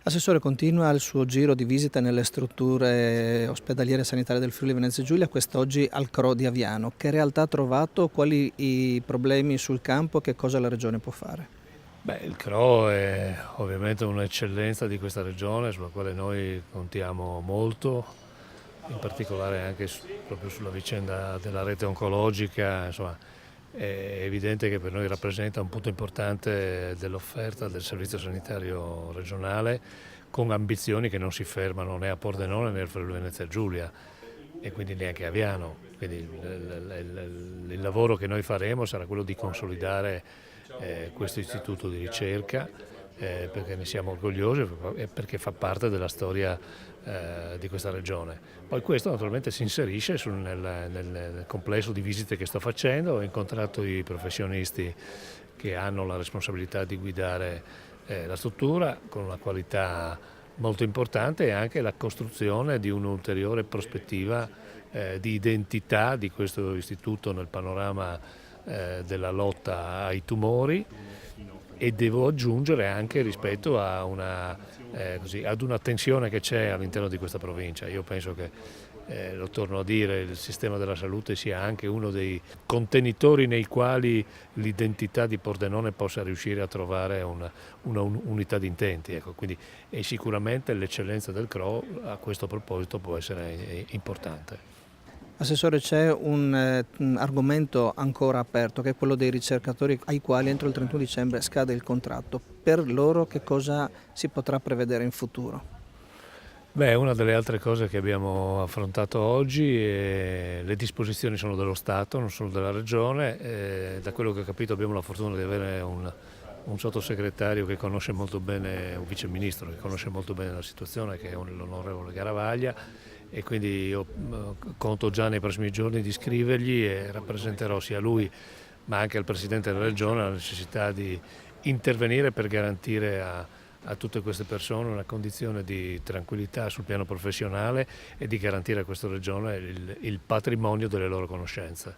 Assessore, continua il suo giro di visita nelle strutture ospedaliere sanitarie del Friuli Venezia Giulia, quest'oggi al CRO di Aviano. Che realtà ha trovato? Quali i problemi sul campo? Che cosa la Regione può fare? Beh, il CRO è ovviamente un'eccellenza di questa regione sulla quale noi contiamo molto, in particolare anche proprio sulla vicenda della rete oncologica. Insomma, è evidente che per noi rappresenta un punto importante dell'offerta del servizio sanitario regionale, con ambizioni che non si fermano né a Pordenone né al Friuli Venezia Giulia e quindi neanche a Aviano. Quindi il lavoro che noi faremo sarà quello di consolidare questo istituto di ricerca, perché ne siamo orgogliosi e perché fa parte della storia di questa regione. Poi questo naturalmente si inserisce nel complesso di visite che sto facendo. Ho incontrato i professionisti che hanno la responsabilità di guidare la struttura con una qualità molto importante e anche la costruzione di un'ulteriore prospettiva di identità di questo istituto nel panorama della lotta ai tumori, e devo aggiungere anche rispetto a ad una tensione che c'è all'interno di questa provincia. Io penso che, lo torno a dire, il sistema della salute sia anche uno dei contenitori nei quali l'identità di Pordenone possa riuscire a trovare una unità di intenti. Ecco, quindi, e sicuramente l'eccellenza del CRO a questo proposito può essere importante. Assessore, c'è un argomento ancora aperto, che è quello dei ricercatori ai quali entro il 31 dicembre scade il contratto. Per loro che cosa si potrà prevedere in futuro? Beh, una delle altre cose che abbiamo affrontato oggi è le disposizioni sono dello Stato, non sono della Regione. Da quello che ho capito abbiamo la fortuna di avere un sottosegretario che conosce molto bene, un viceministro che conosce molto bene la situazione, che è l'onorevole Garavaglia, e quindi io conto già nei prossimi giorni di scrivergli e rappresenterò sia lui ma anche al Presidente della Regione la necessità di intervenire per garantire a tutte queste persone una condizione di tranquillità sul piano professionale e di garantire a questa regione il patrimonio delle loro conoscenze.